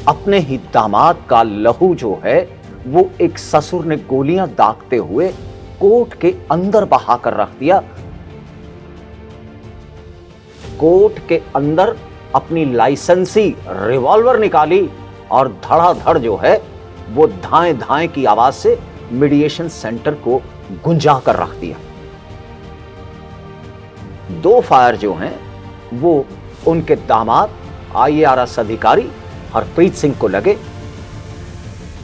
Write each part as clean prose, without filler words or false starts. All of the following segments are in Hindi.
अपने ही दामाद का लहू जो है वो एक ससुर ने गोलियां दागते हुए कोर्ट के अंदर बहा कर रख दिया। कोर्ट के अंदर अपनी लाइसेंसी रिवॉल्वर निकाली और धड़ाधड़ जो है वो धाएं धाएं की आवाज से मीडिएशन सेंटर को गुंजा कर रख दिया। 2 फायर जो हैं वो उनके दामाद IARS अधिकारी हरप्रीत सिंह को लगे।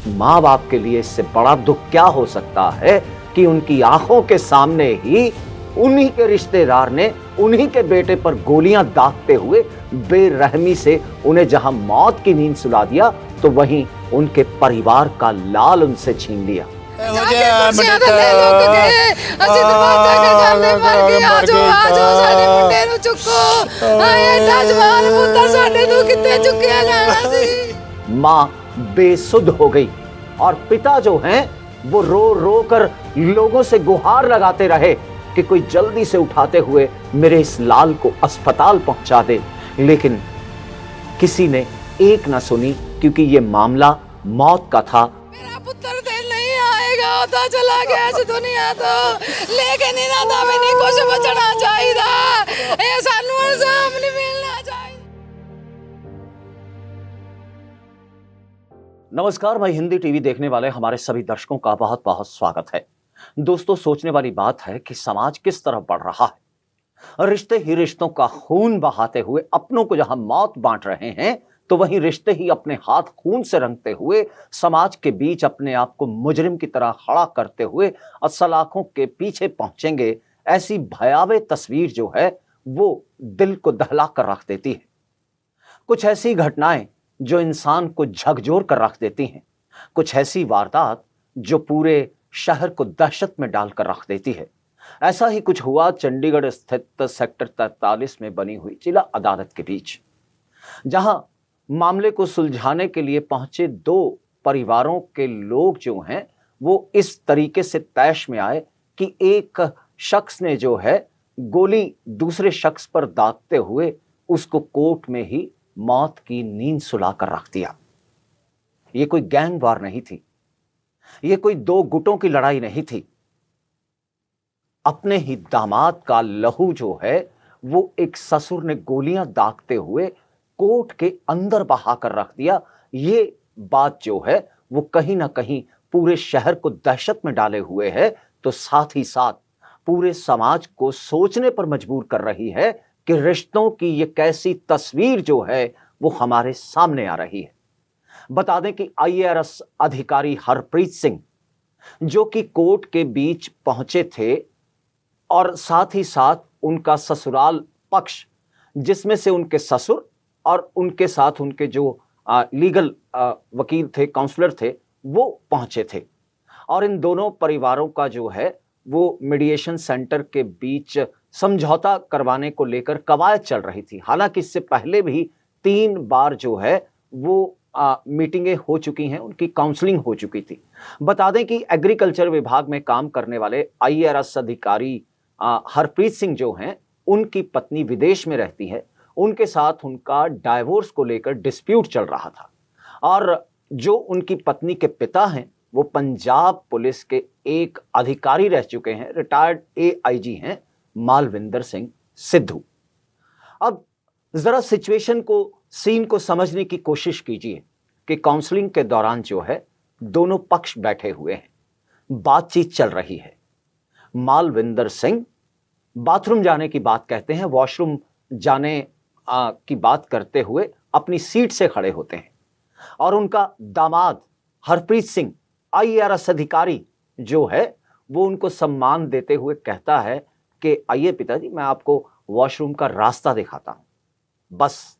मां बाप के लिए इससे बड़ा दुख क्या हो सकता है कि उनकी आंखों के सामने ही उन्हीं के रिश्तेदार ने उन्हीं के बेटे पर गोलियां दागते हुए बेरहमी से उन्हें जहां मौत की नींद सुला दिया, तो वहीं उनके परिवार का लाल उनसे छीन लिया। मां बेसुध हो गई और पिता जो हैं वो रो रो कर लोगों से गुहार लगाते रहे कि कोई जल्दी से उठाते हुए मेरे इस लाल को अस्पताल पहुंचा दे, लेकिन किसी ने एक न सुनी, क्योंकि ये मामला मौत का था। मेरा पुत्र नहीं आएगा, होता चला गया इस दुनिया तो, लेकिन इन्हां मैंने कुछ बचना चाहिए, ये सानू इंसाफ नहीं मिलना चाहिए। नमस्कार, मैं हिंदी टीवी देखने वाले हमारे सभी दर्शकों का बहुत बहुत स्वागत है। दोस्तों, सोचने वाली बात है कि समाज किस तरफ बढ़ रहा है। रिश्ते ही रिश्तों का खून बहाते हुए अपनों को जहां मौत बांट रहे हैं, तो वहीं रिश्ते ही अपने हाथ खून से रंगते हुए समाज के बीच अपने आप को मुजरिम की तरह खड़ा करते हुए सलाखों के पीछे पहुंचेंगे। ऐसी भयावह तस्वीर जो है वो दिल को दहला कर रख देती है। कुछ ऐसी घटनाएं जो इंसान को झकझोर कर रख देती हैं, कुछ ऐसी वारदात जो पूरे शहर को दहशत में डालकर रख देती है। ऐसा ही कुछ हुआ चंडीगढ़ स्थित सेक्टर 43 में बनी हुई जिला अदालत के बीच, जहां मामले को सुलझाने के लिए पहुंचे 2 परिवारों के लोग जो हैं वो इस तरीके से तैश में आए कि एक शख्स ने जो है गोली दूसरे शख्स पर दागते हुए उसको कोर्ट में ही मौत की नींद सुलाकर रख दिया। ये कोई गैंग वार नहीं थी, ये कोई 2 गुटों की लड़ाई नहीं थी। अपने ही दामाद का लहू जो है वो एक ससुर ने गोलियां दागते हुए कोर्ट के अंदर बहा कर रख दिया। ये बात जो है वो कहीं ना कहीं पूरे शहर को दहशत में डाले हुए है, तो साथ ही साथ पूरे समाज को सोचने पर मजबूर कर रही है कि रिश्तों की ये कैसी तस्वीर जो है वो हमारे सामने आ रही है। बता दें कि IARS अधिकारी हरप्रीत सिंह जो कि कोर्ट के बीच पहुंचे थे, और साथ ही साथ उनका ससुराल पक्ष जिसमें से उनके ससुर और उनके साथ उनके जो लीगल वकील थे, काउंसलर थे, वो पहुंचे थे। और इन दोनों परिवारों का जो है वो मीडिएशन सेंटर के बीच समझौता करवाने को लेकर कवायद चल रही थी। हालांकि इससे पहले भी 3 बार जो है वो मीटिंगें हो चुकी हैं, उनकी काउंसलिंग हो चुकी थी। बता दें कि एग्रीकल्चर विभाग में काम करने वाले IARS अधिकारी हरप्रीत सिंह जो हैं, उनकी पत्नी विदेश में रहती है। उनके साथ उनका डाइवोर्स को लेकर डिस्प्यूट चल रहा था, और जो उनकी पत्नी के पिता हैं वो पंजाब पुलिस के एक अधिकारी रह चुके हैं, रिटायर्ड AIG हैं मालविंदर सिंह सिद्धू। अब जरा सिचुएशन को, सीन को समझने की कोशिश कीजिए कि काउंसलिंग के दौरान जो है दोनों पक्ष बैठे हुए हैं, बातचीत चल रही है। मालविंदर सिंह बाथरूम जाने की बात कहते हैं, वॉशरूम जाने की बात करते हुए अपनी सीट से खड़े होते हैं, और उनका दामाद हरप्रीत सिंह IARS अधिकारी जो है वो उनको सम्मान देते हुए कहता है कि आइए पिताजी, मैं आपको वॉशरूम का रास्ता दिखाता हूं। बस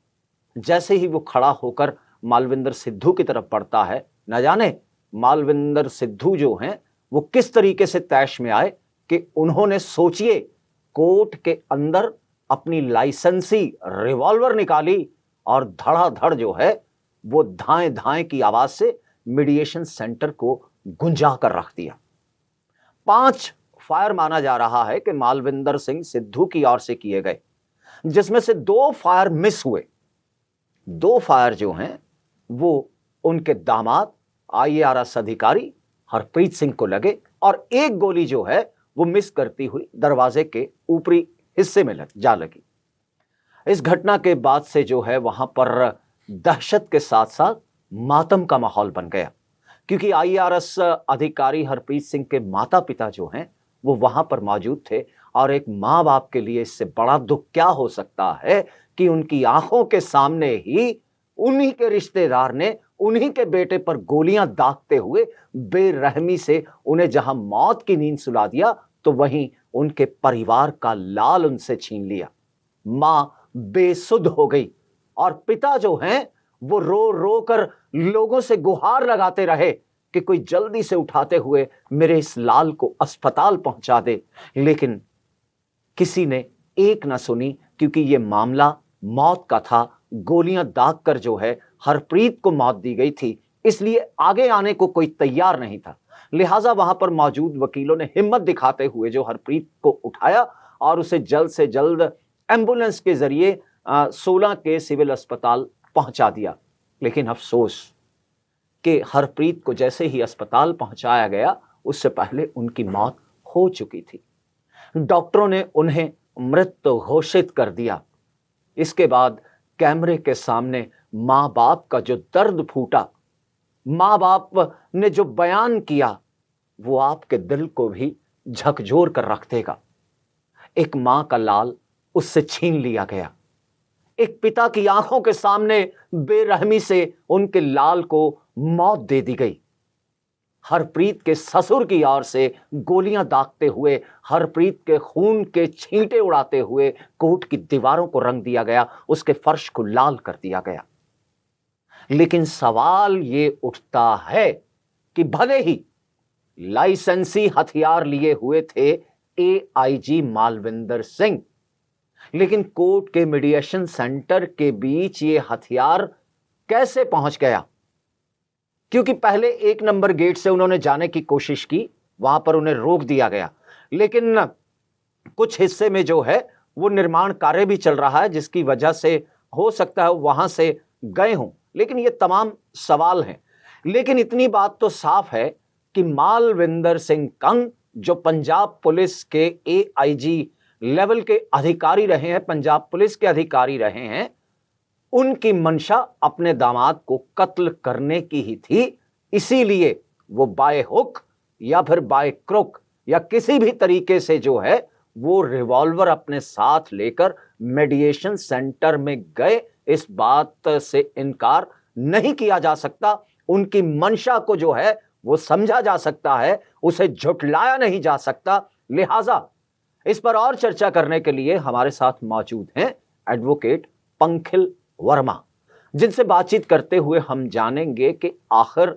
जैसे ही वो खड़ा होकर मालविंदर सिद्धू की तरफ बढ़ता है, न जाने मालविंदर सिद्धू जो हैं वो किस तरीके से तैश में आए कि उन्होंने, सोचिए, कोर्ट के अंदर अपनी लाइसेंसी रिवॉल्वर निकाली और धड़ाधड़ जो है वो धाएं धाएं की आवाज से मीडिएशन सेंटर को गुंजा कर रख दिया। 5 फायर माना जा रहा है कि मालविंदर सिंह सिद्धू की ओर से किए गए, जिसमें से 2 फायर मिस हुए। 2 फायर जो हैं वो उनके दामाद IARS अधिकारी हरप्रीत सिंह को लगे और एक गोली जो है वो मिस करती हुई दरवाजे के ऊपरी हिस्से में जा लगी। इस घटना के बाद से जो है वहां पर दहशत के साथ साथ मातम का माहौल बन गया, क्योंकि IARS अधिकारी हरप्रीत सिंह के माता पिता जो हैं वो वहां पर मौजूद थे और एक माँ बाप के लिए इससे बड़ा दुख क्या हो सकता है कि उनकी आंखों के सामने ही उन्हीं के रिश्तेदार ने उन्हीं के बेटे पर गोलियां दागते हुए बेरहमी से उन्हें जहां मौत की नींद सुला दिया तो वहीं उनके परिवार का लाल उनसे छीन लिया। मां बेसुध हो गई और पिता जो हैं वो रो रो कर लोगों से गुहार लगाते रहे कि कोई जल्दी से उठाते हुए मेरे इस लाल को अस्पताल पहुंचा दे, लेकिन किसी ने एक ना सुनी, क्योंकि ये मामला मौत का था। गोलियां दाग कर जो है हरप्रीत को मौत दी गई थी, इसलिए आगे आने को कोई तैयार नहीं था। लिहाजा वहां पर मौजूद वकीलों ने हिम्मत दिखाते हुए जो हरप्रीत को उठाया और उसे जल्द से जल्द एम्बुलेंस के जरिए 16 के सिविल अस्पताल पहुंचा दिया। लेकिन अफसोस कि हरप्रीत को जैसे ही अस्पताल पहुंचाया गया उससे पहले उनकी मौत हो चुकी थी। डॉक्टरों ने उन्हें मृत घोषित कर दिया। इसके बाद कैमरे के सामने माँ बाप का जो दर्द फूटा, माँ बाप ने जो बयान किया, वो आपके दिल को भी झकझोर कर रख देगा। एक माँ का लाल उससे छीन लिया गया, एक पिता की आंखों के सामने बेरहमी से उनके लाल को मौत दे दी गई। हरप्रीत के ससुर की ओर से गोलियां दागते हुए, हरप्रीत के खून के छींटे उड़ाते हुए कोर्ट की दीवारों को रंग दिया गया, उसके फर्श को लाल कर दिया गया। लेकिन सवाल ये उठता है कि भले ही लाइसेंसी हथियार लिए हुए थे AIG मालविंदर सिंह, लेकिन कोर्ट के मीडिएशन सेंटर के बीच ये हथियार कैसे पहुंच गया? क्योंकि पहले 1 नंबर गेट से उन्होंने जाने की कोशिश की, वहां पर उन्हें रोक दिया गया, लेकिन कुछ हिस्से में जो है वो निर्माण कार्य भी चल रहा है, जिसकी वजह से हो सकता है वहां से गए हों। लेकिन ये तमाम सवाल हैं। लेकिन इतनी बात तो साफ है कि मालविंदर सिंह कंग जो पंजाब पुलिस के AIG लेवल के अधिकारी रहे हैं, पंजाब पुलिस के अधिकारी रहे हैं, उनकी मंशा अपने दामाद को कत्ल करने की ही थी। इसीलिए वो बाय हुक या फिर बाय क्रुक या किसी भी तरीके से जो है वो रिवॉल्वर अपने साथ लेकर मेडिएशन सेंटर में गए। इस बात से इनकार नहीं किया जा सकता। उनकी मंशा को जो है वो समझा जा सकता है, उसे झुठलाया नहीं जा सकता। लिहाजा इस पर और चर्चा करने के लिए हमारे साथ मौजूद हैं एडवोकेट पंखिल वर्मा, जिनसे बातचीत करते हुए हम जानेंगे कि आखिर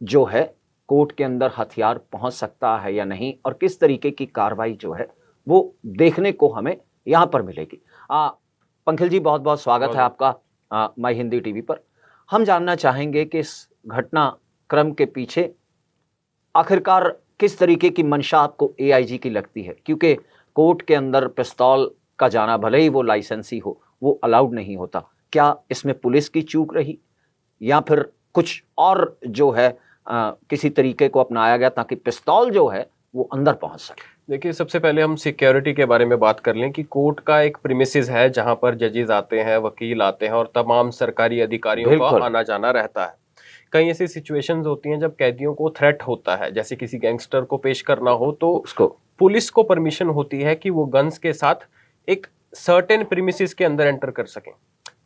जो है कोर्ट के अंदर हथियार पहुंच सकता है या नहीं और किस तरीके की कार्रवाई जो है वो देखने को हमें यहां पर मिलेगी। पंखिल जी, बहुत बहुत स्वागत है आपका माई हिंदी टीवी पर। हम जानना चाहेंगे कि इस घटना क्रम के पीछे आखिरकार किस तरीके की मंशा आपको AIG की लगती है, क्योंकि कोर्ट के अंदर पिस्तौल का जाना भले ही वो लाइसेंसी हो, वो अलाउड नहीं होता। क्या इसमें पुलिस की चूक रही या फिर कुछ और जो है किसी तरीके को अपनाया गया ताकि पिस्तौल जो है वो अंदर पहुंच सके? देखिए, सबसे पहले हम सिक्योरिटी के बारे में बात कर लें कि कोर्ट का एक प्रीमिसेस है जहां पर जजेस आते हैं, वकील आते हैं और तमाम सरकारी अधिकारियों का आना जाना रहता है। कई ऐसी सिचुएशंस होती हैं जब कैदियों को थ्रेट होता है, जैसे किसी गैंगस्टर को पेश करना हो, तो उसको पुलिस को परमिशन होती है कि वो गन्स के साथ एक सर्टेन प्रीमिसेस के अंदर एंटर कर सकें।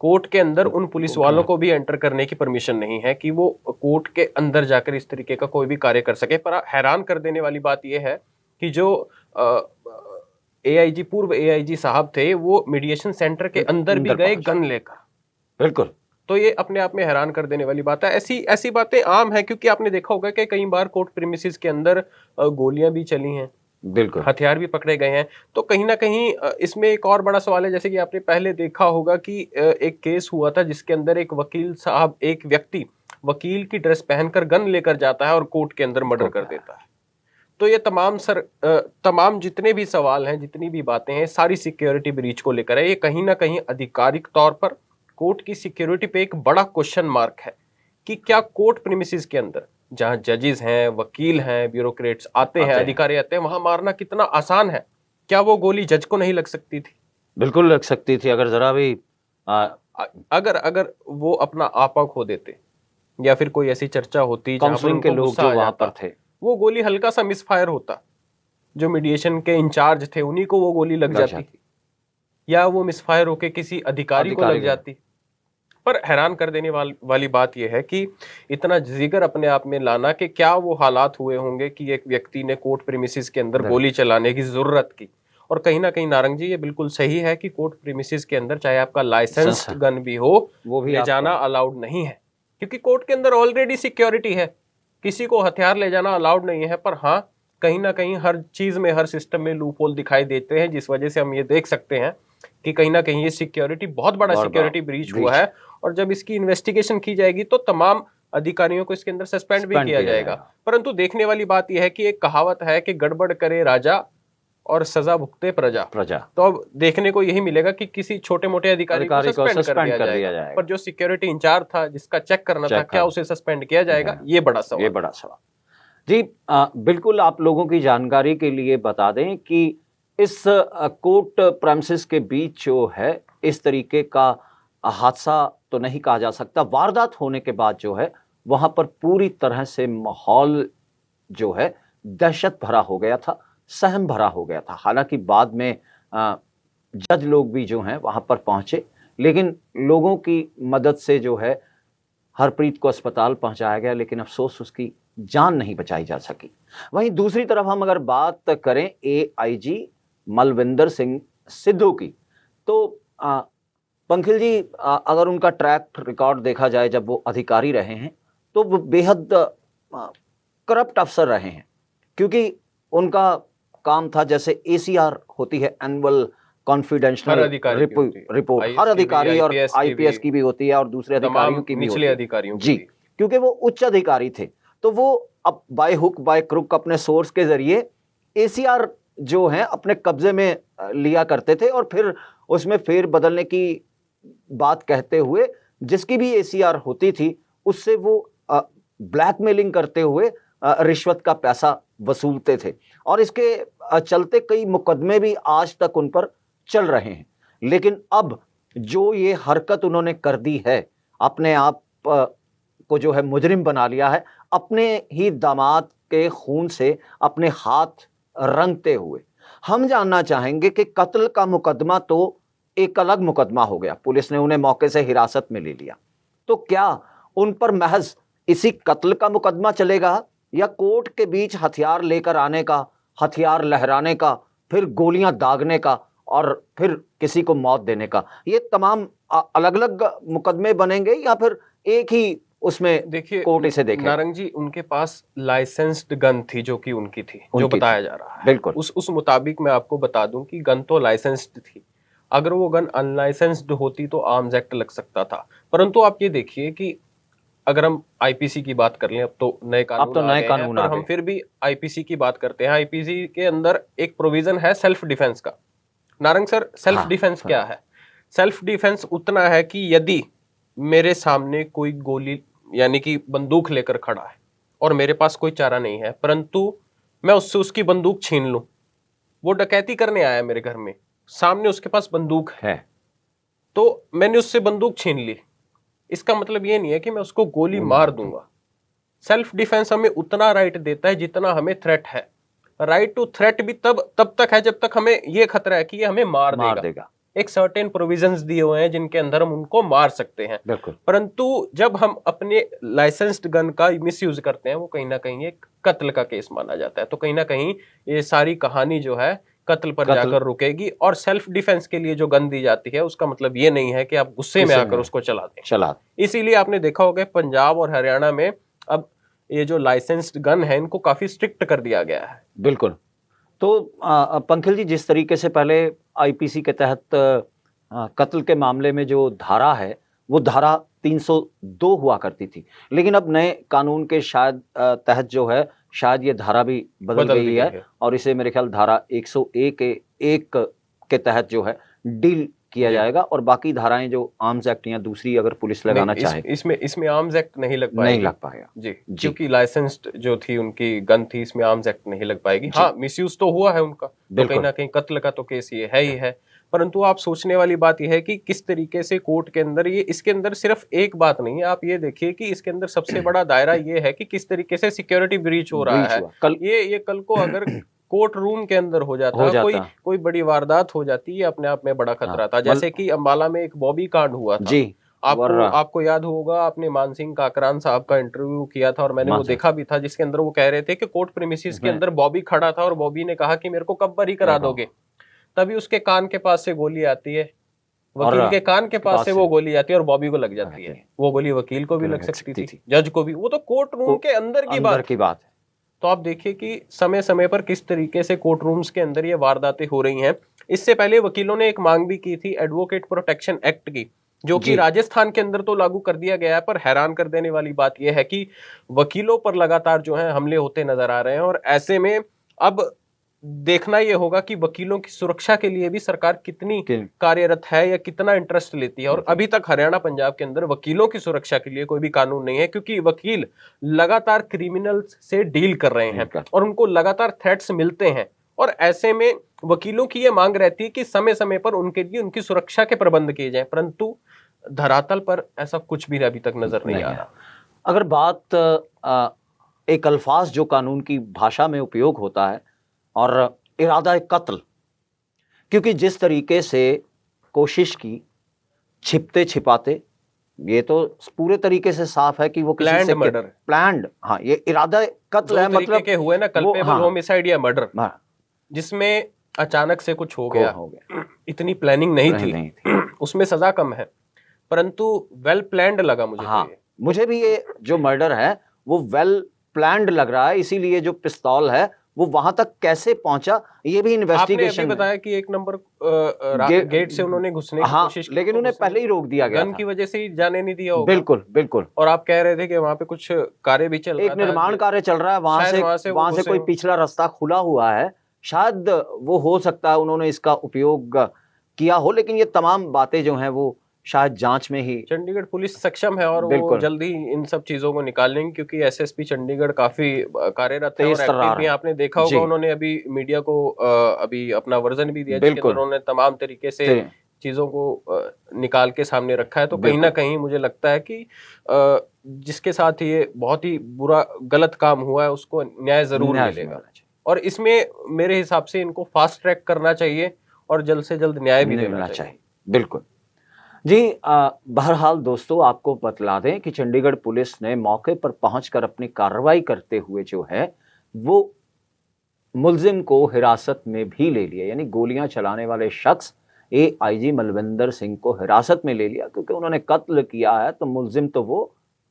कोर्ट के अंदर उन पुलिस वालों को भी एंटर करने की परमिशन नहीं है कि वो कोर्ट के अंदर जाकर इस तरीके का कोई भी कार्य कर सके। पर हैरान कर देने वाली बात यह है कि जो AIG पूर्व AIG साहब थे वो मीडिएशन सेंटर के अंदर भी गए गन लेकर। बिल्कुल। तो ये अपने आप में हैरान कर देने वाली बात है। ऐसी बातें आम है, क्योंकि आपने देखा होगा कि कई बार कोर्ट प्रीमिसेस के अंदर गोलियां भी चली हैं, बिल्कुल, हथियार भी पकड़े गए हैं। तो कहीं ना कहीं इसमें एक और बड़ा सवाल है, जैसे कि आपने पहले देखा होगा कि एक केस हुआ था जिसके अंदर एक वकील साहब, एक व्यक्ति वकील की ड्रेस पहनकर गन लेकर जाता है और कोर्ट के अंदर मर्डर कर देता है। तो ये तमाम जितने भी सवाल हैं, जितनी भी बातें हैं, सारी सिक्योरिटी ब्रीच को लेकर है। ये कहीं ना कहीं आधिकारिक तौर पर कोर्ट की सिक्योरिटी पे एक बड़ा क्वेश्चन मार्क है कि क्या कोर्ट प्रीमिसेस के अंदर जहां जजेस हैं, वकील हैं, ब्यूरोक्रेट्स आते हैं, अधिकारी आते हैं, वहां मारना कितना आसान है? क्या वो गोली जज को नहीं लग सकती थी? बिल्कुल लग सकती थी, अगर जरा भी अगर अगर वो अपना आपा खो देते या फिर कोई ऐसी चर्चा होती जहां पर काउंसलिंग के उनको लोग गुस्सा जो आ वहां जाता, पर थे, वो गोली हल्का सा मिसफायर होता, जो मीडिएशन के इंचार्ज थे उन्हीं को वो गोली लग जाती, या वो मिसफायर होके किसी अधिकारी को लग जाती। पर हैरान कर देने वाली बात यह है कि इतना जिगर अपने आप में लाना कि क्या वो हालात हुए होंगे कि एक व्यक्ति ने कोर्ट प्रीमिसेस के अंदर गोली चलाने की जरूरत की। और कहीं ना कहीं नारंग जी, ये बिल्कुल सही है कि कोर्ट प्रीमिसेस के अंदर चाहे आपका लाइसेंस्ड गन भी हो, वो भी ले जाना अलाउड नहीं है, क्योंकि कोर्ट के अंदर ऑलरेडी सिक्योरिटी है, किसी को हथियार ले जाना अलाउड नहीं है। पर हाँ, कहीं ना कहीं हर चीज में, हर सिस्टम में लूप होल दिखाई देते हैं, जिस वजह से हम ये देख सकते हैं कि कहीं ना कहीं ये सिक्योरिटी, बहुत बड़ा सिक्योरिटी ब्रीच हुआ है। और जब इसकी इन्वेस्टिगेशन की जाएगी तो तमाम अधिकारियों को इसके अंदर सस्पेंड भी किया जाएगा। परंतु देखने वाली बात यह है कि एक कहावत है कि गड़बड़ करे राजा और सजा भुगते प्रजा। तो अब देखने को यही मिलेगा कि किसी छोटे मोटे अधिकारी को सस्पेंड कर दिया जाएगा, पर जो सिक्योरिटी इंचार्ज था, जिसका चेक करना था, क्या उसे सस्पेंड किया जाएगा? ये बड़ा सवाल। जी बिल्कुल, आप लोगों की जानकारी के लिए बता दें कि इस कोर्ट प्रेमिसेस के बीच जो है इस तरीके का हादसा तो नहीं कहा जा सकता, वारदात होने के बाद जो है वहां पर पूरी तरह से माहौल जो है दहशत भरा हो गया था, सहम भरा हो गया था। हालांकि बाद में जज लोग भी जो हैं वहां पर पहुंचे, लेकिन लोगों की मदद से जो है हरप्रीत को अस्पताल पहुंचाया गया, लेकिन अफसोस उसकी जान नहीं बचाई जा सकी। वहीं दूसरी तरफ हम अगर बात करें AIG मलविंदर सिंह सिद्धू की, तो पंखिल जी, अगर उनका ट्रैक रिकॉर्ड देखा जाए, जब वो अधिकारी रहे हैं तो वो बेहद करप्ट अफसर रहे हैं, क्योंकि उनका काम था, जैसे ACR होती है, एनुअल कॉन्फिडेंशियल रिपोर्ट, हर अधिकारी और IPS की भी होती है और दूसरे अधिकारियों की भी होती है जी, क्योंकि वो उच्च अधिकारी थे। तो वो अब बाय हुक बाय क्रुक अपने सोर्स के जरिए ACR जो है अपने कब्जे में लिया करते थे, और फिर उसमें फेर बदलने की बात कहते हुए जिसकी भी ACR होती थी उससे वो ब्लैकमेलिंग करते हुए रिश्वत का पैसा वसूलते थे, और इसके चलते कई मुकदमे भी आज तक उन पर चल रहे हैं। लेकिन अब जो ये हरकत उन्होंने कर दी है, अपने आप को जो है मुजरिम बना लिया है, अपने ही दामाद के खून से अपने हाथ रंगते हुए। हम जानना चाहेंगे कि कत्ल का मुकदमा तो एक अलग मुकदमा हो गया, पुलिस ने उन्हें मौके से हिरासत में ले लिया, तो क्या उन पर महज इसी कत्ल का मुकदमा चलेगा, या कोर्ट के बीच हथियार लेकर आने का, हथियार लहराने का, फिर गोलियां दागने का और फिर किसी को मौत देने का, ये तमाम अलग अलग मुकदमे बनेंगे, या फिर एक ही उसमें देखिए कोर्ट इसे देखे? नारंग जी, उनके पास लाइसेंस्ड गन थी, जो कि उनकी थी, जो बताया जा रहा है। बिल्कुल उस मुताबिक मैं आपको बता दूं कि गन तो लाइसेंस्ड थी। अगर वो गन अनलाइसेंस्ड होती तो आर्म्स एक्ट लग सकता था। परंतु आप ये देखिए कि अगर हम IPC की बात कर लें, अब तो नए कानून आ गए हैं, पर हम फिर भी IPC की बात करते हैं। IPC के अंदर एक प्रोविजन है सेल्फ डिफेंस का। नारंग सर, सेल्फ डिफेंस क्या है? सेल्फ डिफेंस उतना है कि यदि मेरे सामने कोई गोली यानी कि बंदूक लेकर खड़ा है और मेरे पास कोई चारा नहीं है, परंतु मैं उससे उसकी बंदूक छीन लूं, वो डकैती करने आया मेरे घर में, सामने उसके पास बंदूक है, तो मैंने उससे बंदूक छीन ली, इसका मतलब ये नहीं है कि मैं उसको गोली मार दूंगा। सेल्फ डिफेंस हमें उतना राइट देता है जितना हमें थ्रेट है। राइट टू थ्रेट भी तब तक है जब तक हमें ये खतरा है कि ये हमें मार देगा। एक सर्टेन प्रोविजंस दिए हुए हैं जिनके अंदर हम उनको मार सकते हैं। परंतु जब हम अपने लाइसेंस्ड गन का मिसयूज करते हैं, वो कहीं ना कहीं एक कत्ल का केस माना जाता है। तो कहीं ना कहीं ये सारी कहानी जो है कत्ल पर जाकर रुकेगी। और सेल्फ डिफेंस के लिए जो गन दी जाती है उसका मतलब ये नहीं है कि आप गुस्से में आकर उसको चला दें। इसीलिए आपने देखा होगा पंजाब और हरियाणा में अब ये जो लाइसेंस्ड गन है इनको काफी स्ट्रिक्ट कर दिया गया है। बिल्कुल। तो पंखिल जी, जिस तरीके से पहले IPC के तहत कत्ल के मामले में जो धारा है वो धारा 302 हुआ करती थी, लेकिन अब नए कानून के शायद तहत जो है शायद ये धारा भी बदल गई है और इसे मेरे ख्याल धारा 101 के तहत जो है डील किया जी। जाएगा और बाकी धाराएं जो आर्म्स एक्ट या दूसरी अगर पुलिस लगाना नहीं, चाहे इसमें आर्म्स एक्ट नहीं लग नहीं पाएगी। लग पाएगा। जी, जी। क्योंकि लाइसेंस्ड जो थी उनकी गन थी, इसमें आर्म्स एक्ट नहीं लग पाएगी। जी। हाँ, मिसयूज तो हुआ है उनका, तो कहीं बिल्कुल। ना कहीं कत्ल का तो केस ये है ही है। परंतु आप सोचने वाली बात यह है कि किस तरीके से कोर्ट के अंदर ये, इसके अंदर सिर्फ एक बात नहीं है, आप ये देखिए कि इसके अंदर सबसे बड़ा दायरा ये है कि किस तरीके से सिक्योरिटी ब्रीच हो रहा ब्रीच है। हुआ कल ये कल को अगर कोर्ट रूम के अंदर हो जाता, कोई बड़ी वारदात हो जाती, ये अपने आप में बड़ा खतरा था। जैसे कि अंबाला में एक बॉबी कांड हुआ था। जी। आपको याद होगा, आपने मान सिंह काकरान साहब का इंटरव्यू किया था और मैंने वो देखा भी था, जिसके अंदर वो कह रहे थे कि कोर्ट प्रीमिसेस के अंदर बॉबी खड़ा था और बॉबी ने कहा कि मेरे को कब बरी करा दोगे। तभी उसके कान के पास से गोली आती है, वकील के कान के पास से वो गोली आती है और बॉबी को लग जाती है। वो गोली वकील को भी लग सकती थी, जज को भी। वो तो कोर्ट रूम के अंदर की बात है। तो आप देखिए कि समय समय पर किस तरीके से कोर्ट रूम्स के अंदर ये वारदातें हो रही हैं। इससे पहले वकीलों ने एक मांग भी की थी एडवोकेट प्रोटेक्शन एक्ट की, जो कि राजस्थान के अंदर तो लागू कर दिया गया है, पर हैरान कर देने वाली बात यह है कि वकीलों पर लगातार जो है हमले होते नजर आ रहे हैं। और ऐसे में अब देखना यह होगा कि वकीलों की सुरक्षा के लिए भी सरकार कितनी कार्यरत है या कितना इंटरेस्ट लेती है। और अभी तक हरियाणा पंजाब के अंदर वकीलों की सुरक्षा के लिए कोई भी कानून नहीं है, क्योंकि वकील लगातार क्रिमिनल्स से डील कर रहे हैं और उनको लगातार थ्रेट्स मिलते हैं। और ऐसे में वकीलों की यह मांग रहती है कि समय समय पर उनके लिए उनकी सुरक्षा के प्रबंध किए जाएं, परंतु धरातल पर ऐसा कुछ भी अभी तक नजर नहीं आ रहा। अगर बात एक अल्फाज जो कानून की भाषा में उपयोग होता है और इरादा कत्ल, क्योंकि जिस तरीके से कोशिश की छिपते छिपाते, ये तो पूरे तरीके से साफ है कि वो किसी से प्लान्ड, हाँ, ये इरादा कत्ल है, मतलब के हुए ना कल्पेबल होमिसाइड या मर्डर, जिसमें अचानक से कुछ हो गया, इतनी प्लानिंग नहीं थी। उसमें सजा कम है, परंतु वेल प्लान्ड लगा मुझे। हाँ, मुझे भी ये जो मर्डर है वो वेल प्लान्ड लग रहा है। इसीलिए जो पिस्तौल है वो वहां तक कैसे पहुंचा, ये भी इन्वेस्टिगेशन। आपने बताया कि 1 नंबर गेट से उन्होंने घुसने की कोशिश की, लेकिन उन्हें पहले ही रोक दिया गया, गन की वजह से ही जाने नहीं दिया होगा। बिल्कुल बिल्कुल। और आप कह रहे थे कि वहां पे कुछ कार्य भी चल रहा था, एक निर्माण कार्य चल रहा है, वहां से कोई पिछला रास्ता खुला हुआ है, शायद वो हो सकता है उन्होंने इसका उपयोग किया हो। लेकिन ये तमाम बातें जो हैं वो शायद जांच में ही चंडीगढ़ पुलिस सक्षम है और वो जल्दी इन सब चीजों को निकाल लेंगे, क्योंकि एसएसपी चंडीगढ़ काफी कार्यरत है और एक्टिव भी। आपने देखा होगा उन्होंने अभी मीडिया को अभी अपना वर्जन भी दिया, जिसके अंदर उन्होंने तमाम तरीके से चीजों को निकाल के सामने रखा है। तो कहीं ना कहीं मुझे लगता है कि जिसके साथ ये बहुत ही बुरा गलत काम हुआ है उसको न्याय जरूर मिलेगा। और इसमें मेरे हिसाब से इनको फास्ट ट्रैक करना चाहिए और जल्द से जल्द न्याय भी देना चाहिए। बिल्कुल जी। बहरहाल दोस्तों, आपको बतला दें कि चंडीगढ़ पुलिस ने मौके पर पहुंचकर अपनी कार्रवाई करते हुए जो है वो मुलजिम को हिरासत में भी ले लिया। यानी गोलियां चलाने वाले शख्स एआईजी मलविंदर सिंह को हिरासत में ले लिया, क्योंकि उन्होंने कत्ल किया है तो मुलजिम तो वो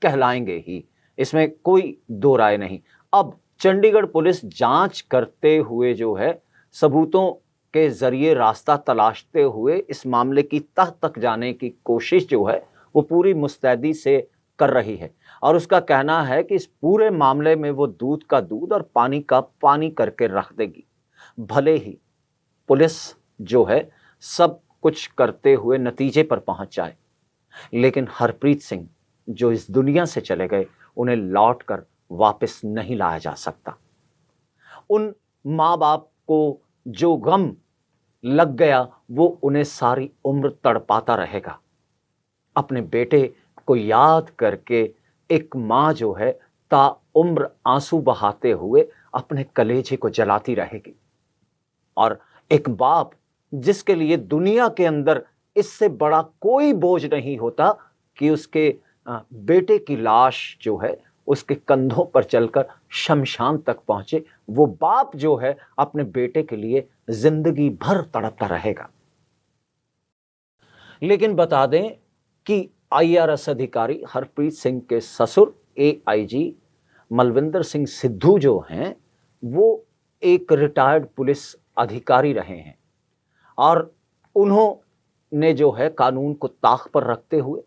कहलाएंगे ही, इसमें कोई दो राय नहीं। अब चंडीगढ़ पुलिस जांच करते हुए जो है सबूतों के जरिए रास्ता तलाशते हुए इस मामले की तह तक जाने की कोशिश जो है वो पूरी मुस्तैदी से कर रही है। और उसका कहना है कि इस पूरे मामले में वो दूध का दूध और पानी का पानी करके रख देगी। भले ही पुलिस जो है सब कुछ करते हुए नतीजे पर पहुंच जाए, लेकिन हरप्रीत सिंह जो इस दुनिया से चले गए उन्हें लौट कर वापस नहीं लाया जा सकता। उन माँ बाप को जो गम लग गया वो उन्हें सारी उम्र तड़पाता रहेगा। अपने बेटे को याद करके एक माँ जो है ताउम्र आंसू बहाते हुए अपने कलेजे को जलाती रहेगी। और एक बाप जिसके लिए दुनिया के अंदर इससे बड़ा कोई बोझ नहीं होता कि उसके बेटे की लाश जो है उसके कंधों पर चलकर शमशान तक पहुंचे, वो बाप जो है अपने बेटे के लिए जिंदगी भर तड़पता रहेगा। लेकिन बता दें कि आईआरएस अधिकारी हरप्रीत सिंह के ससुर एआईजी मलविंदर सिंह सिद्धू जो हैं वो एक रिटायर्ड पुलिस अधिकारी रहे हैं और उन्होंने जो है कानून को ताक पर रखते हुए,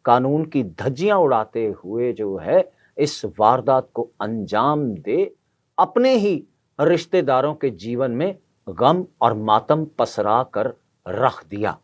कानून की धज्जियां उड़ाते हुए जो है इस वारदात को अंजाम दे अपने ही रिश्तेदारों के जीवन में गम और मातम पसरा कर रख दिया।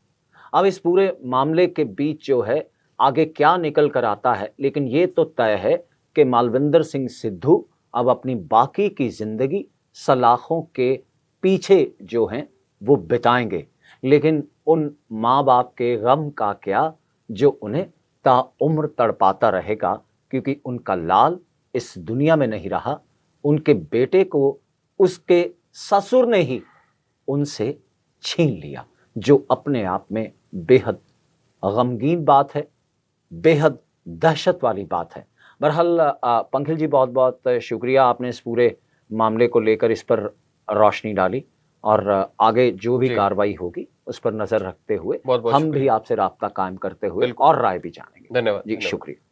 अब इस पूरे मामले के बीच जो है आगे क्या निकल कर आता है, लेकिन ये तो तय है कि मालविंदर सिंह सिद्धू अब अपनी बाकी की जिंदगी सलाखों के पीछे जो हैं वो बिताएंगे, लेकिन उन माँ बाप के गम का क्या जो उन्हें ताउम्र तड़पाता रहेगा, क्योंकि उनका लाल इस दुनिया में नहीं रहा। उनके बेटे को उसके ससुर ने ही उनसे छीन लिया, जो अपने आप में बेहद गमगीन बात है, बेहद दहशत वाली बात है। बहरहाल पंखिल जी, बहुत बहुत शुक्रिया, आपने इस पूरे मामले को लेकर इस पर रोशनी डाली और आगे जो भी जी। कार्रवाई होगी उस पर नजर रखते हुए बहुत बहुत हम भी शुक्रिया। आपसे राब्ता कायम करते हुए बिल्कुल। और राय भी जानेंगे। धन्यवाद जी धन्यवाद। शुक्रिया।